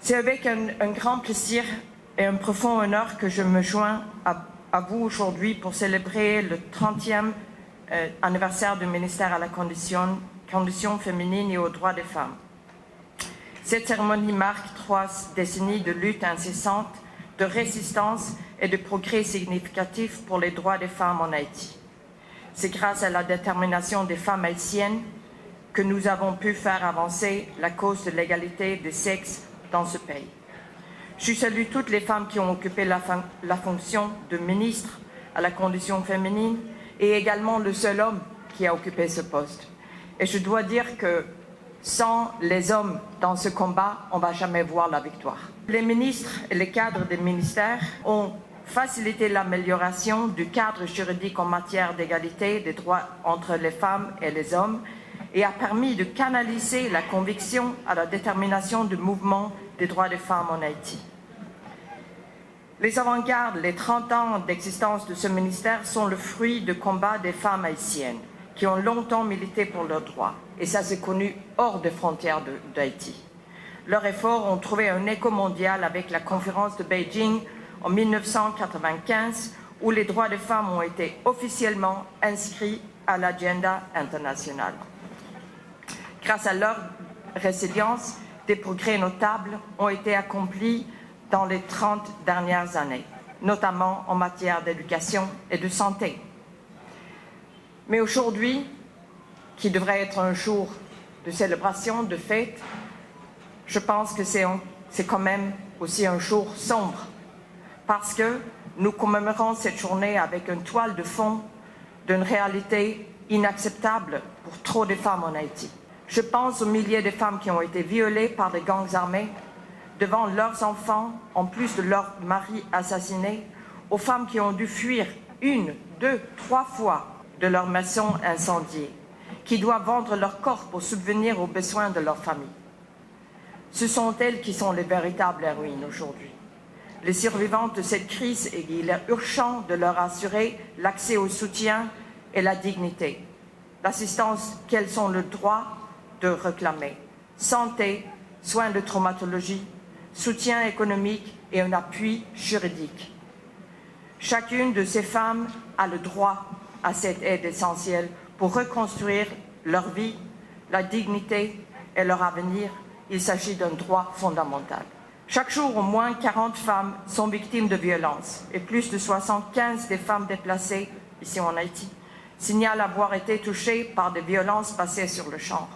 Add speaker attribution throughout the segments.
Speaker 1: C'est avec un grand plaisir et un profond honneur que je me joins à vous aujourd'hui pour célébrer le 30e anniversaire du ministère à la condition féminine et aux droits des femmes. Cette cérémonie marque 3 décennies de lutte incessante, de résistance et de progrès significatifs pour les droits des femmes en Haïti. C'est grâce à la détermination des femmes haïtiennes que nous avons pu faire avancer la cause de l'égalité des sexes dans ce pays. Je salue toutes les femmes qui ont occupé la fonction de ministre à la condition féminine et également le seul homme qui a occupé ce poste. Et je dois dire que sans les hommes dans ce combat, on ne va jamais voir la victoire. Les ministres et les cadres des ministères ont facilité l'amélioration du cadre juridique en matière d'égalité des droits entre les femmes et les hommes et a permis de canaliser la conviction à la détermination du mouvement des droits des femmes en Haïti. Les avant-gardes, les 30 ans d'existence de ce ministère sont le fruit de combats des femmes haïtiennes qui ont longtemps milité pour leurs droits. Et ça s'est connu hors des frontières d'Haïti. Leurs efforts ont trouvé un écho mondial avec la conférence de Beijing en 1995, où les droits des femmes ont été officiellement inscrits à l'agenda internationale. Grâce à leur résilience, des progrès notables ont été accomplis dans les 30 dernières années, notamment en matière d'éducation et de santé. Mais aujourd'hui, qui devrait être un jour de célébration, de fête, je pense que c'est quand même aussi un jour sombre, parce que nous commémorons cette journée avec une toile de fond d'une réalité inacceptable pour trop de femmes en Haïti. Je pense aux milliers de femmes qui ont été violées par des gangs armés devant leurs enfants, en plus de leurs maris assassinés, aux femmes qui ont dû fuir 1, 2, 3 fois de leur maison incendiée, qui doivent vendre leur corps pour subvenir aux besoins de leur famille. Ce sont elles qui sont les véritables héroïnes aujourd'hui. Les survivantes de cette crise, et il est urgent de leur assurer l'accès au soutien et la dignité, l'assistance qu'elles ont le droit de réclamer, santé, soins de traumatologie, soutien économique et un appui juridique. Chacune de ces femmes a le droit à cette aide essentielle pour reconstruire leur vie, la dignité et leur avenir. Il s'agit d'un droit fondamental. Chaque jour, au moins 40 femmes sont victimes de violences et plus de 75 des femmes déplacées, ici en Haïti, signalent avoir été touchées par des violences basées sur le genre.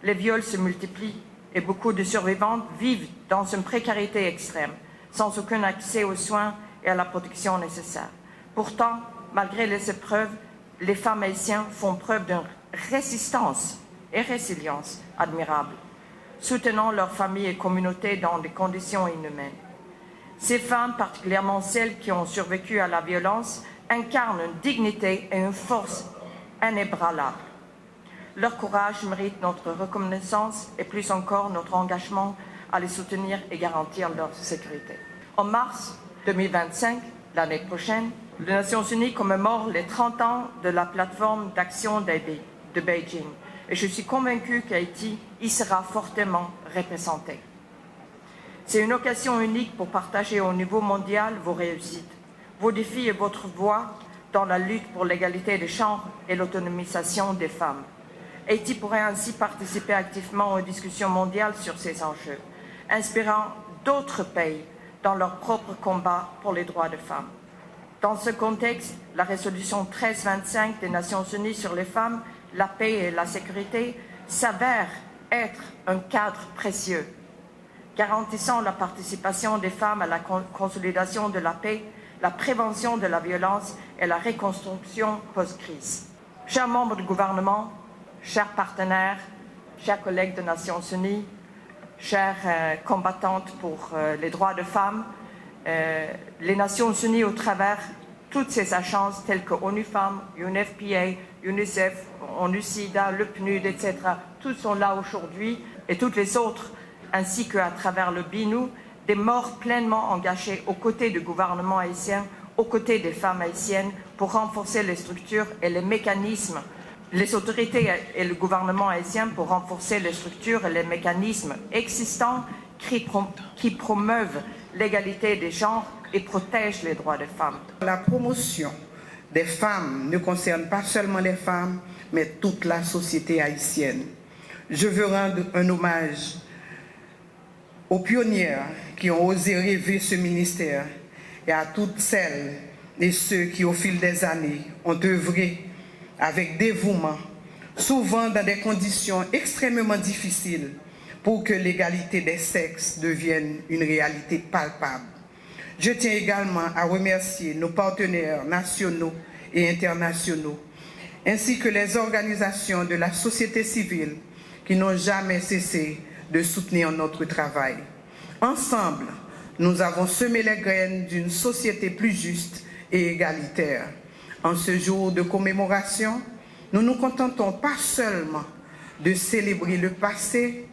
Speaker 1: Les viols se multiplient et beaucoup de survivantes vivent dans une précarité extrême, sans aucun accès aux soins et à la protection nécessaire. Pourtant, malgré les épreuves, les femmes haïtiennes font preuve d'une résistance et résilience admirable, soutenant leurs familles et communautés dans des conditions inhumaines. Ces femmes, particulièrement celles qui ont survécu à la violence, incarnent une dignité et une force inébranlables. Leur courage mérite notre reconnaissance et plus encore notre engagement à les soutenir et garantir leur sécurité. En mars 2025, l'année prochaine, les Nations Unies commémorent les 30 ans de la plateforme d'action de Beijing et je suis convaincue qu'Haïti y sera fortement représenté. C'est une occasion unique pour partager au niveau mondial vos réussites, vos défis et votre voix dans la lutte pour l'égalité des genres et l'autonomisation des femmes. Haïti pourrait ainsi participer activement aux discussions mondiales sur ces enjeux, inspirant d'autres pays dans leur propre combat pour les droits des femmes. Dans ce contexte, la résolution 1325 des Nations Unies sur les femmes, la paix et la sécurité s'avère être un cadre précieux, garantissant la participation des femmes à la consolidation de la paix, la prévention de la violence et la reconstruction post-crise. Chers membres du gouvernement, chers partenaires, chers collègues des Nations Unies, chères combattantes pour les droits des femmes, les Nations Unies au travers toutes ces agences telles que ONU Femmes, UNFPA, UNICEF, ONU-SIDA, le PNUD, etc. Toutes sont là aujourd'hui et toutes les autres, ainsi qu'à travers le BINU, des morts pleinement engagés aux côtés du gouvernement haïtien, aux côtés des femmes haïtiennes pour renforcer les structures et les mécanismes, les autorités et le gouvernement haïtien pour renforcer les structures et les mécanismes existants qui promeuvent l'égalité des genres et protègent les droits des femmes.
Speaker 2: La promotion des femmes ne concerne pas seulement les femmes, mais toute la société haïtienne. Je veux rendre un hommage aux pionnières qui ont osé rêver ce ministère et à toutes celles et ceux qui, au fil des années, ont œuvré avec dévouement, souvent dans des conditions extrêmement difficiles, pour que l'égalité des sexes devienne une réalité palpable. Je tiens également à remercier nos partenaires nationaux et internationaux, ainsi que les organisations de la société civile qui n'ont jamais cessé de soutenir notre travail. Ensemble, nous avons semé les graines d'une société plus juste et égalitaire. En ce jour de commémoration, nous ne nous contentons pas seulement de célébrer le passé,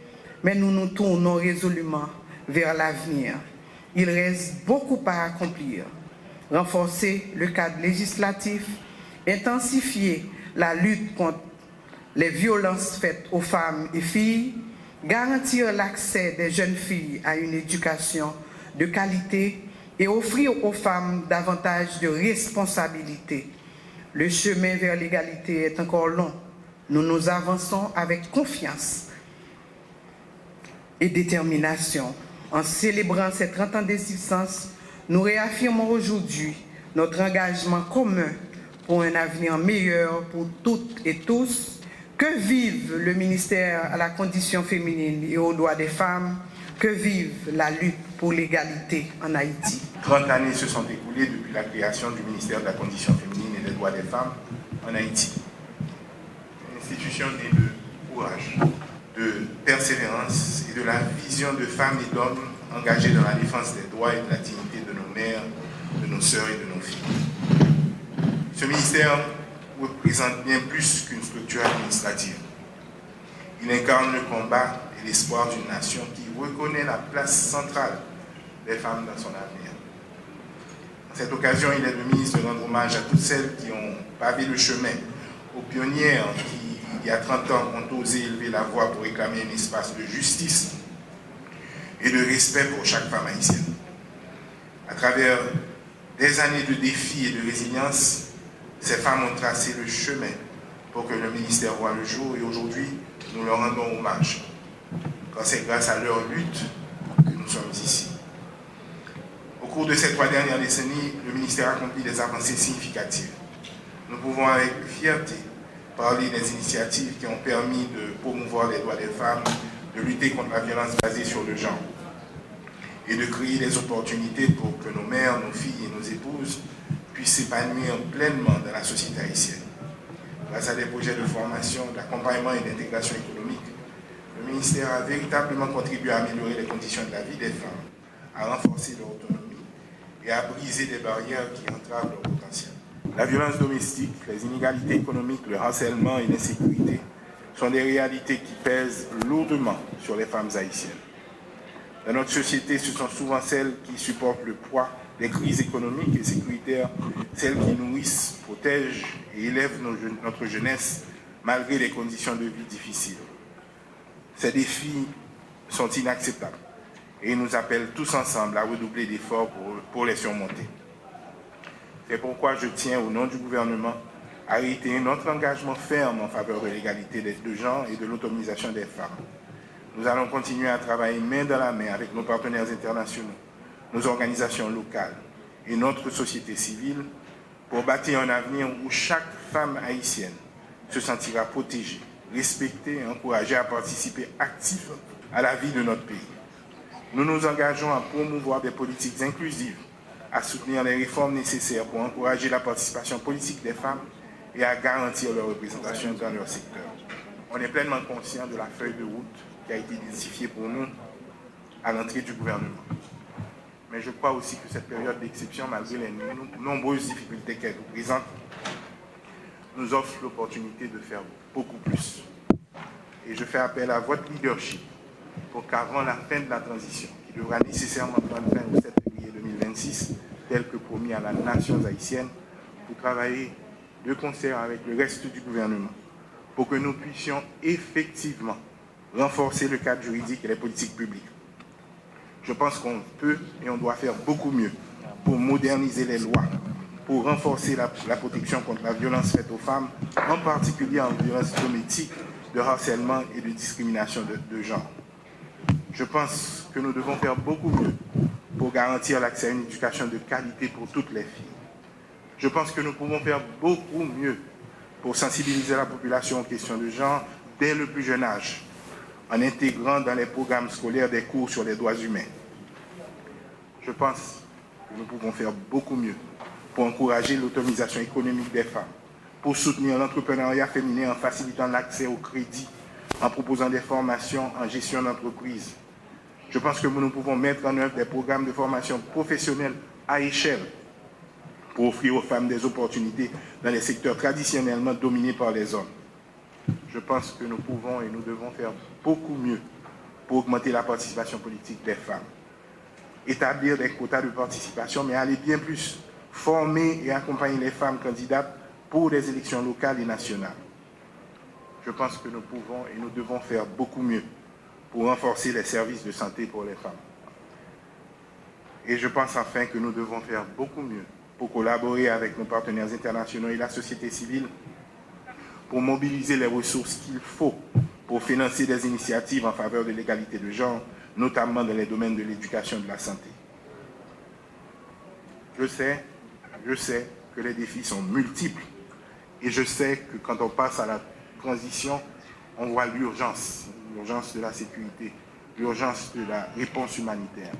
Speaker 2: mais nous nous tournons résolument vers l'avenir. Il reste beaucoup à accomplir. Renforcer le cadre législatif, intensifier la lutte contre les violences faites aux femmes et filles, garantir l'accès des jeunes filles à une éducation de qualité et offrir aux femmes davantage de responsabilités. Le chemin vers l'égalité est encore long. Nous avançons avec confiance et détermination. En célébrant ces 30 ans d'existence, nous réaffirmons aujourd'hui notre engagement commun pour un avenir meilleur pour toutes et tous. Que vive le ministère à la condition féminine et aux droits des femmes, que vive la lutte pour l'égalité en Haïti.
Speaker 3: 30 années se sont écoulées depuis la création du ministère de la condition féminine et des droits des femmes en Haïti. Une institution née de courage, de persévérance et de la vision de femmes et d'hommes engagés dans la défense des droits et de la dignité de nos mères, de nos sœurs et de nos filles. Ce ministère représente bien plus qu'une structure administrative. Il incarne le combat et l'espoir d'une nation qui reconnaît la place centrale des femmes dans son avenir. À cette occasion, il est de mise de rendre hommage à toutes celles qui ont pavé le chemin, aux pionnières qui, il y a 30 ans, ont osé élever la voix pour réclamer un espace de justice et de respect pour chaque femme haïtienne. À travers des années de défis et de résilience, ces femmes ont tracé le chemin pour que le ministère voie le jour et aujourd'hui, nous leur rendons hommage. Car c'est grâce à leur lutte que nous sommes ici. Au cours de ces 3 dernières décennies, le ministère a accompli des avancées significatives. Nous pouvons avec fierté parler des initiatives qui ont permis de promouvoir les droits des femmes, de lutter contre la violence basée sur le genre et de créer des opportunités pour que nos mères, nos filles et nos épouses puissent s'épanouir pleinement dans la société haïtienne. Grâce à des projets de formation, d'accompagnement et d'intégration économique, le ministère a véritablement contribué à améliorer les conditions de la vie des femmes, à renforcer leur autonomie et à briser des barrières qui entravent leur potentiel. La violence domestique, les inégalités économiques, le harcèlement et l'insécurité sont des réalités qui pèsent lourdement sur les femmes haïtiennes. Dans notre société, ce sont souvent celles qui supportent le poids des crises économiques et sécuritaires, celles qui nourrissent, protègent et élèvent notre jeunesse malgré les conditions de vie difficiles. Ces défis sont inacceptables et ils nous appellent tous ensemble à redoubler d'efforts pour les surmonter. C'est pourquoi je tiens, au nom du gouvernement, à réitérer notre engagement ferme en faveur de l'égalité de genre et de l'autonomisation des femmes. Nous allons continuer à travailler main dans la main avec nos partenaires internationaux, nos organisations locales et notre société civile pour bâtir un avenir où chaque femme haïtienne se sentira protégée, respectée et encouragée à participer activement à la vie de notre pays. Nous nous engageons à promouvoir des politiques inclusives, à soutenir les réformes nécessaires pour encourager la participation politique des femmes et à garantir leur représentation dans leur secteur. On est pleinement conscient de la feuille de route qui a été identifiée pour nous à l'entrée du gouvernement. Mais je crois aussi que cette période d'exception, malgré les nombreuses difficultés qu'elle nous présente, nous offre l'opportunité de faire beaucoup plus. Et je fais appel à votre leadership pour qu'avant la fin de la transition, qui devra nécessairement prendre fin le 7 février 2026, tel que promis à la nation haïtienne, pour travailler de concert avec le reste du gouvernement, pour que nous puissions effectivement renforcer le cadre juridique et les politiques publiques, Je pense qu'on peut et on doit faire beaucoup mieux pour moderniser les lois, pour renforcer la protection contre la violence faite aux femmes, en particulier en violence domestique, de harcèlement et de discrimination de genre. Je pense que nous devons faire beaucoup mieux pour garantir l'accès à une éducation de qualité pour toutes les filles. Je pense que nous pouvons faire beaucoup mieux pour sensibiliser la population aux questions de genre dès le plus jeune âge, en intégrant dans les programmes scolaires des cours sur les droits humains. Je pense que nous pouvons faire beaucoup mieux pour encourager l'autonomisation économique des femmes, pour soutenir l'entrepreneuriat féminin en facilitant l'accès au crédit, en proposant des formations en gestion d'entreprise. Je pense que nous pouvons mettre en œuvre des programmes de formation professionnelle à échelle pour offrir aux femmes des opportunités dans les secteurs traditionnellement dominés par les hommes. Je pense que nous pouvons et nous devons faire beaucoup mieux pour augmenter la participation politique des femmes. Établir des quotas de participation, mais aller bien plus, former et accompagner les femmes candidates pour les élections locales et nationales. Je pense que nous pouvons et nous devons faire beaucoup mieux pour renforcer les services de santé pour les femmes. Et je pense enfin que nous devons faire beaucoup mieux pour collaborer avec nos partenaires internationaux et la société civile pour mobiliser les ressources qu'il faut pour financer des initiatives en faveur de l'égalité de genre, notamment dans les domaines de l'éducation et de la santé. Je sais que les défis sont multiples et je sais que quand on passe à la transition, on voit l'urgence de la sécurité, l'urgence de la réponse humanitaire.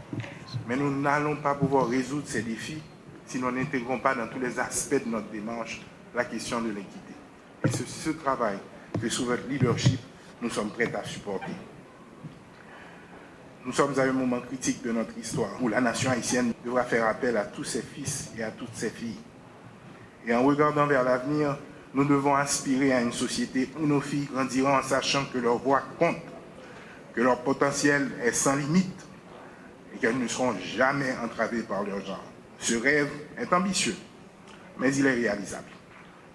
Speaker 3: Mais nous n'allons pas pouvoir résoudre ces défis si nous n'intégrons pas dans tous les aspects de notre démarche la question de l'équité. Et ce travail que sous votre leadership, nous sommes prêts à supporter. Nous sommes à un moment critique de notre histoire où la nation haïtienne devra faire appel à tous ses fils et à toutes ses filles. Et en regardant vers l'avenir, nous devons aspirer à une société où nos filles grandiront en sachant que leur voix compte, que leur potentiel est sans limite et qu'elles ne seront jamais entravées par leur genre. Ce rêve est ambitieux, mais il est réalisable.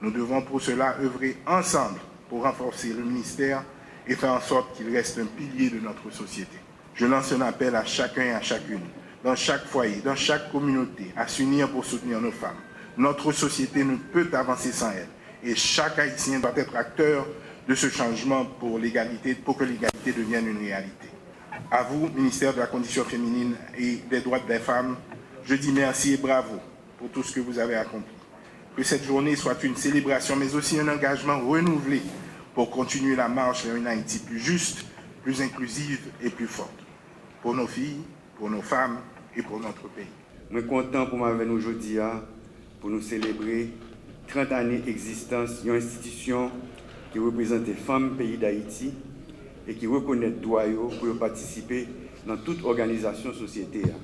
Speaker 3: Nous devons pour cela œuvrer ensemble pour renforcer le ministère et faire en sorte qu'il reste un pilier de notre société. Je lance un appel à chacun et à chacune, dans chaque foyer, dans chaque communauté, à s'unir pour soutenir nos femmes. Notre société ne peut avancer sans elles. Et chaque Haïtien doit être acteur de ce changement pour que l'égalité devienne une réalité. À vous, ministère de la Condition féminine et des droits des femmes, je dis merci et bravo pour tout ce que vous avez accompli. Que cette journée soit une célébration, mais aussi un engagement renouvelé pour continuer la marche vers une Haïti plus juste, plus inclusive et plus forte. Pour nos filles, pour nos femmes et pour notre pays.
Speaker 4: Je suis content pour m'avoir aujourd'hui pour nous célébrer 30 années d'existence d'une institution qui représente les femmes pays d'Haïti et qui reconnaît le droit pour participer dans toute organisation sociétaire.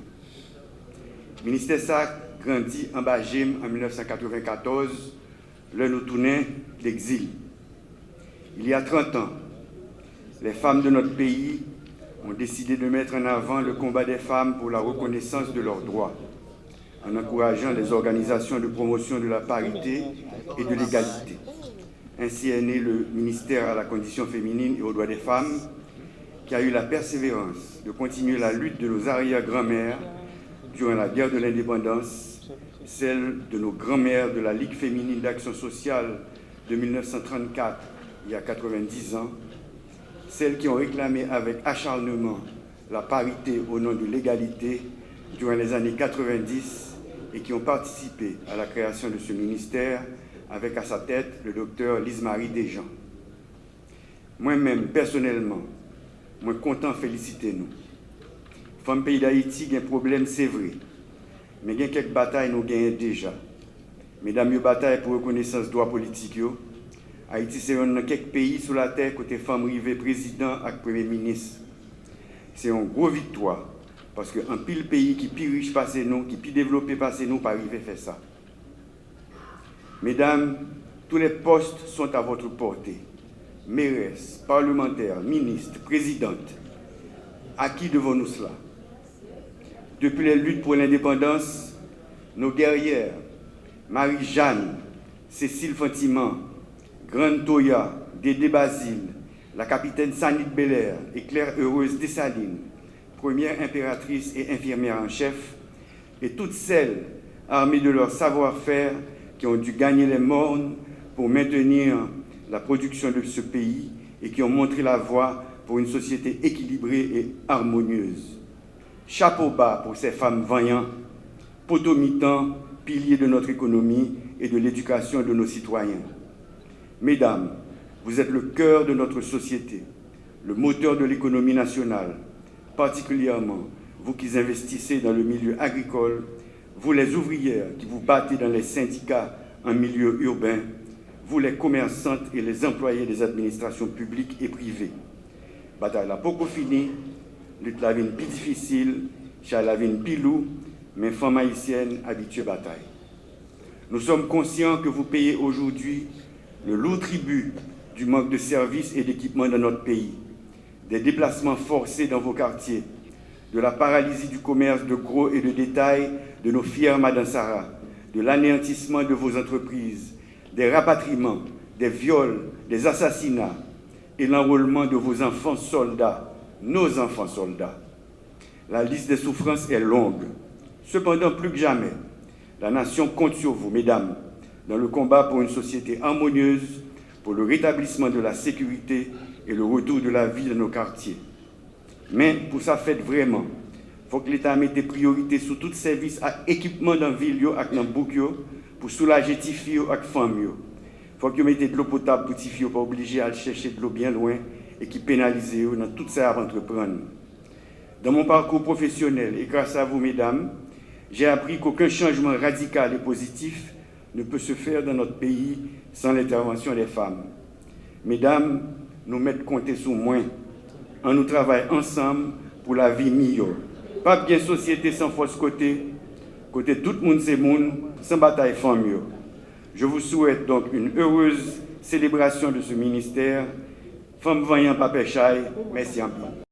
Speaker 4: Le ministère ça grandit en Bagim en 1994, là nous tournons l'exil. Il y a 30 ans, les femmes de notre pays ont décidé de mettre en avant le combat des femmes pour la reconnaissance de leurs droits, en encourageant les organisations de promotion de la parité et de l'égalité. Ainsi est né le ministère à la Condition féminine et aux droits des femmes, qui a eu la persévérance de continuer la lutte de nos arrière-grand-mères durant la guerre de l'indépendance, celle de nos grand-mères de la Ligue féminine d'action sociale de 1934, il y a 90 ans, celles qui ont réclamé avec acharnement la parité au nom de l'égalité durant les années 90 et qui ont participé à la création de ce ministère avec à sa tête le docteur Lise-Marie Desjean. Moi-même, personnellement, moi content de féliciter nous. Femmes pays d'Haïti, il y a un problème, c'est vrai, mais il y a quelques batailles nous gagnons déjà. Mesdames, il bataille pour reconnaissance de droits politiques. Haïti, c'est un de quelques pays sur la terre côté femmes arrivées président et premier ministre. C'est une grosse victoire. Parce qu'un pile pays qui est plus riche passé nous, qui est plus développé passé nous, pas arriver à faire ça. Mesdames, tous les postes sont à votre portée. Mairesse, parlementaires, ministres, présidentes. À qui devons-nous cela? Depuis les luttes pour l'indépendance, nos guerrières, Marie-Jeanne, Cécile Fantiman, Grande Toya, Dédé Basile, la capitaine Sanit Belair et Claire Heureuse Dessalines, première impératrice et infirmière en chef, et toutes celles armées de leur savoir-faire qui ont dû gagner les mornes pour maintenir la production de ce pays et qui ont montré la voie pour une société équilibrée et harmonieuse. Chapeau bas pour ces femmes vaillantes, potomitants, piliers de notre économie et de l'éducation de nos citoyens. Mesdames, vous êtes le cœur de notre société, le moteur de l'économie nationale, particulièrement vous qui investissez dans le milieu agricole, vous les ouvrières qui vous battez dans les syndicats en milieu urbain, vous les commerçantes et les employés des administrations publiques et privées. Bataille la poco fini, lutte la vie plus difficile, chat la vie plus lourd, mais femmes haïtiennes habituées bataille. Nous sommes conscients que vous payez aujourd'hui le lourd tribut du manque de services et d'équipements dans notre pays, des déplacements forcés dans vos quartiers, de la paralysie du commerce de gros et de détail de nos fières Madansara, de l'anéantissement de vos entreprises, des rapatriements, des viols, des assassinats et l'enrôlement de vos enfants soldats, nos enfants soldats. La liste des souffrances est longue. Cependant, plus que jamais, la nation compte sur vous, mesdames, dans le combat pour une société harmonieuse, pour le rétablissement de la sécurité et le retour de la vie dans nos quartiers. Mais pour ça, faites vraiment, il faut que l'État mette des priorités sur tout service et équipement dans la ville et dans le bouc pour soulager les filles et les femmes. Il faut que vous mettez de l'eau potable pour les filles, pas obligés à chercher de l'eau bien loin et qui pénalisent dans tout ça à entreprendre. Dans mon parcours professionnel et grâce à vous, mesdames, j'ai appris qu'aucun changement radical et positif ne peut se faire dans notre pays sans l'intervention des femmes. Mesdames, nous mettons compter sur moi. On nous travaille ensemble pour la vie meilleure. Pas bien société sans force côté tout le monde c'est monde, sans bataille femme. Je vous souhaite donc une heureuse célébration de ce ministère. Femme vaillant, pas péchaille. Merci un peu.